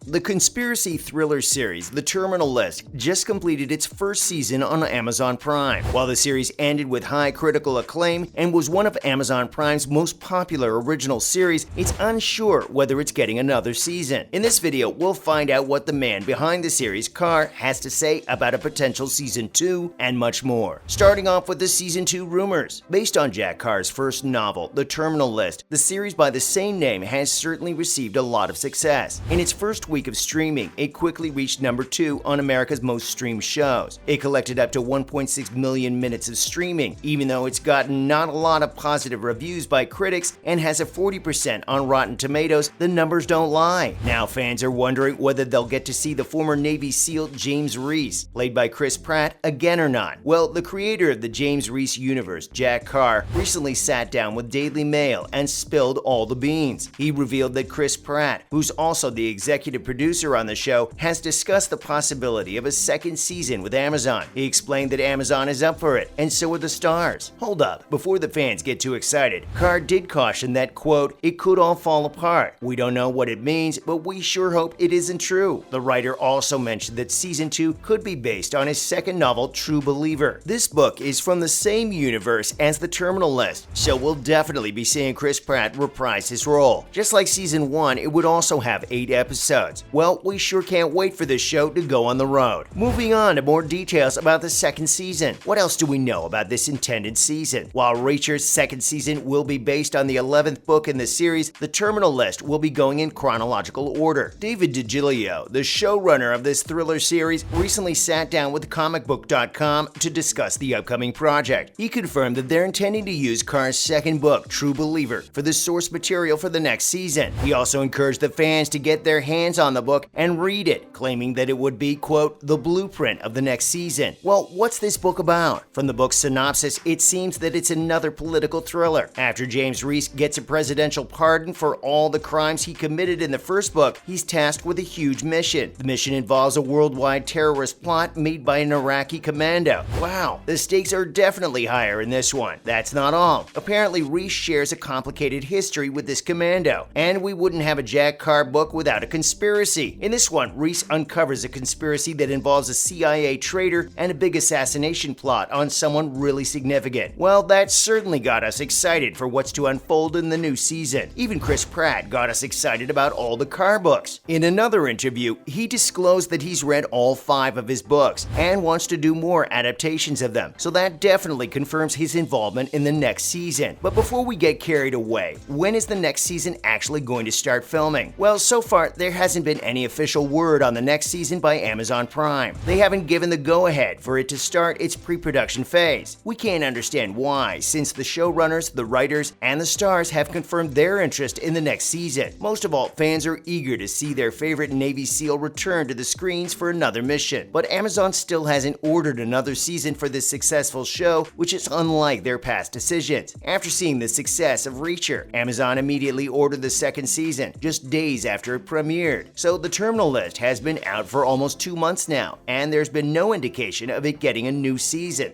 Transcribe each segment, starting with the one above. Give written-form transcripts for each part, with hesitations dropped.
The conspiracy thriller series The Terminal List just completed its first season on Amazon Prime. While the series ended with high critical acclaim and was one of Amazon Prime's most popular original series, it's unsure whether it's getting another season. In this video, we'll find out what the man behind the series, Carr, has to say about a potential season 2 and much more. Starting off with the season 2 rumors. Based on Jack Carr's first novel, The Terminal List, the series by the same name has certainly received a lot of success. In its first week of streaming, it quickly reached number 2 on America's most streamed shows. It collected up to 1.6 million minutes of streaming, even though it's gotten not a lot of positive reviews by critics and has a 40% on Rotten Tomatoes. The numbers don't lie. Now fans are wondering whether they'll get to see the former Navy SEAL James Reese, played by Pratt, again or not. Well, the creator of the James Reese universe, Jack Carr, recently sat down with Daily Mail and spilled all the beans. He revealed that Pratt, who's also the executive producer on the show, has discussed the possibility of a second season with Amazon. He explained that Amazon is up for it, and so are the stars. Hold up, before the fans get too excited, Carr did caution that, quote, "It could all fall apart. We don't know what it means, but we sure hope it isn't true." The writer also mentioned that season 2 could be based on his second novel, True Believer. This book is from the same universe as The Terminal List, so we'll definitely be seeing Pratt reprise his role. Just like season 1, it would also have 8 episodes. Well, we sure can't wait for this show to go on the road. Moving on to more details about the second season. What else do we know about this intended season? While Reacher's second season will be based on the 11th book in the series, The Terminal List will be going in chronological order. David DiGilio, the showrunner of this thriller series, recently sat down with comicbook.com to discuss the upcoming project. He confirmed that they're intending to use Carr's second book, True Believer, for the source material for the next season. He also encouraged the fans to get their hands on the book and read it, claiming that it would be, quote, "the blueprint of the next season." Well, what's this book about? From the book's synopsis, it seems that it's another political thriller. After James Reese gets a presidential pardon for all the crimes he committed in the first book, he's tasked with a huge mission. The mission involves a worldwide terrorist plot made by an Iraqi commando. Wow, the stakes are definitely higher in this one. That's not all. Apparently, Reese shares a complicated history with this commando, and we wouldn't have a Jack Carr book without a conspiracy. In this one, Reese uncovers a conspiracy that involves a CIA traitor and a big assassination plot on someone really significant. Well, that certainly got us excited for what's to unfold in the new season. Even Pratt got us excited about all the Carr books. In another interview, he disclosed that he's read all 5 of his books and wants to do more adaptations of them, so that definitely confirms his involvement in the next season. But before we get carried away, when is the next season actually going to start filming? Well, so far, there hasn't been any official word on the next season by Amazon Prime. They haven't given the go-ahead for it to start its pre-production phase. We can't understand why, since the showrunners, the writers, and the stars have confirmed their interest in the next season. Most of all, fans are eager to see their favorite Navy SEAL return to the screens for another mission. But Amazon still hasn't ordered another season for this successful show, which is unlike their past decisions. After seeing the success of Reacher, Amazon immediately ordered the second season, just days after it premiered. So The Terminal List has been out for almost 2 months now, and there's been no indication of it getting a new season.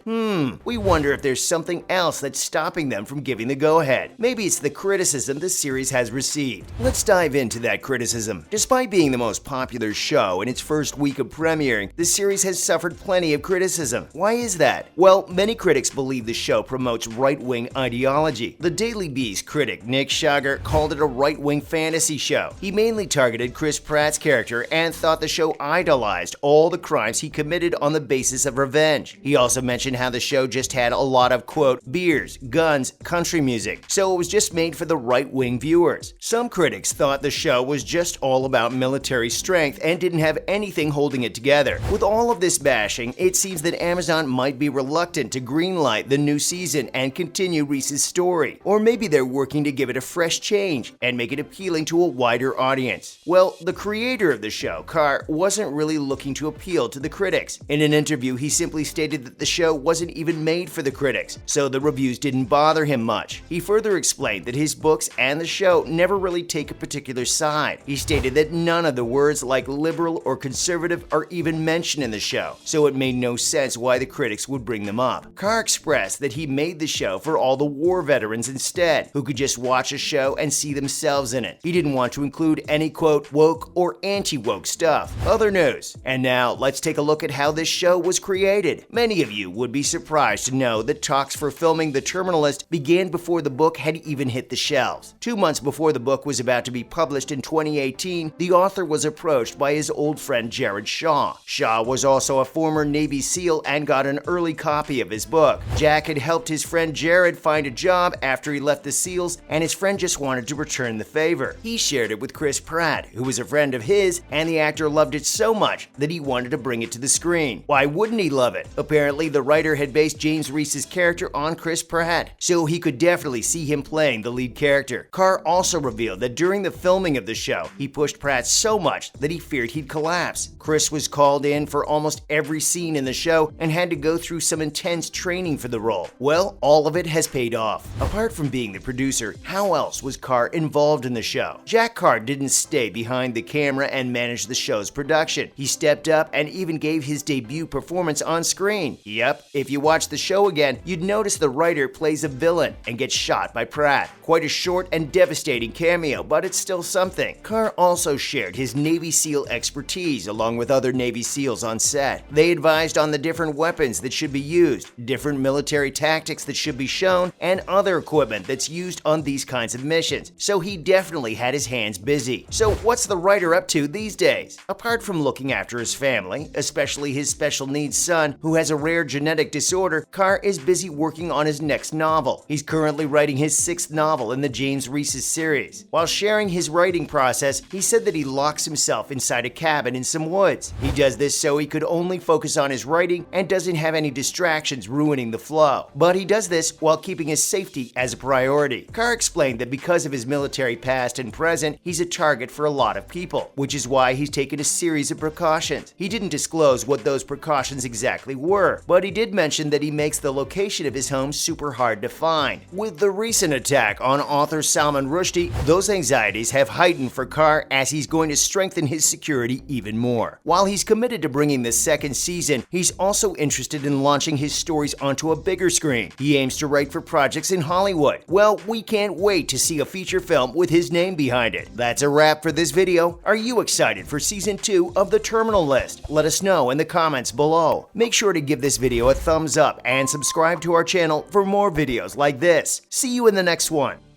We wonder if there's something else that's stopping them from giving the go-ahead. Maybe it's the criticism the series has received. Let's dive into that criticism. Despite being the most popular show in its first week of premiering, the series has suffered plenty of criticism. Why is that? Well, many critics believe the show promotes right-wing ideology. The Daily Beast critic Nick Schager called it a right-wing fantasy show. He mainly targeted Pratt's character and thought the show idolized all the crimes he committed on the basis of revenge. He also mentioned how the show just had a lot of, quote, beers, guns, country music, so it was just made for the right-wing viewers. Some critics thought the show was just all about military strength and didn't have anything holding it together. With all of this bashing, it seems that Amazon might be reluctant to greenlight the new season and continue Reese's story. Or maybe they're working to give it a fresh change and make it appealing to a wider audience. Well, the creator of the show, Carr, wasn't really looking to appeal to the critics. In an interview, he simply stated that the show wasn't even made for the critics, so the reviews didn't bother him much. He further explained that his books and the show never really take a particular side. He stated that none of the words like liberal or conservative are even mentioned in the show, so it made no sense why the critics would bring them up. Carr expressed that he made the show for all the war veterans instead, who could just watch a show and see themselves in it. He didn't want to include any, quote, woke woke or anti-woke stuff. Other news. And now, let's take a look at how this show was created. Many of you would be surprised to know that talks for filming The Terminalist began before the book had even hit the shelves. 2 months before the book was about to be published in 2018, the author was approached by his old friend Jared Shaw. Shaw was also a former Navy SEAL and got an early copy of his book. Jack had helped his friend Jared find a job after he left the SEALs, and his friend just wanted to return the favor. He shared it with Chris Pratt, who was a friend of his, and the actor loved it so much that he wanted to bring it to the screen. Why wouldn't he love it? Apparently, the writer had based James Reese's character on Chris Pratt, so he could definitely see him playing the lead character. Carr also revealed that during the filming of the show, he pushed Pratt so much that he feared he'd collapse. Chris was called in for almost every scene in the show and had to go through some intense training for the role. Well, all of it has paid off. Apart from being the producer, how else was Carr involved in the show? Jack Carr didn't stay behind the camera and manage the show's production. He stepped up and even gave his debut performance on screen. Yep, if you watch the show again, you'd notice the writer plays a villain and gets shot by Pratt. Quite a short and devastating cameo, but it's still something. Carr also shared his Navy SEAL expertise along with other Navy SEALs on set. They advised on the different weapons that should be used, different military tactics that should be shown, and other equipment that's used on these kinds of missions. So he definitely had his hands busy. So what's the writer up to these days? Apart from looking after his family, especially his special needs son who has a rare genetic disorder, Carr is busy working on his next novel. He's currently writing his 6th novel in the James Reese's series. While sharing his writing process, he said that he locks himself inside a cabin in some woods. He does this so he could only focus on his writing and doesn't have any distractions ruining the flow. But he does this while keeping his safety as a priority. Carr explained that because of his military past and present, he's a target for a lot of people, which is why he's taken a series of precautions. He didn't disclose what those precautions exactly were, but he did mention that he makes the location of his home super hard to find. With the recent attack on author Salman Rushdie, those anxieties have heightened for Carr as he's going to strengthen his security even more. While he's committed to bringing the 2nd season, he's also interested in launching his stories onto a bigger screen. He aims to write for projects in Hollywood. Well, we can't wait to see a feature film with his name behind it. That's a wrap for this video. Are you excited for Season 2 of The Terminal List? Let us know in the comments below. Make sure to give this video a thumbs up and subscribe to our channel for more videos like this. See you in the next one.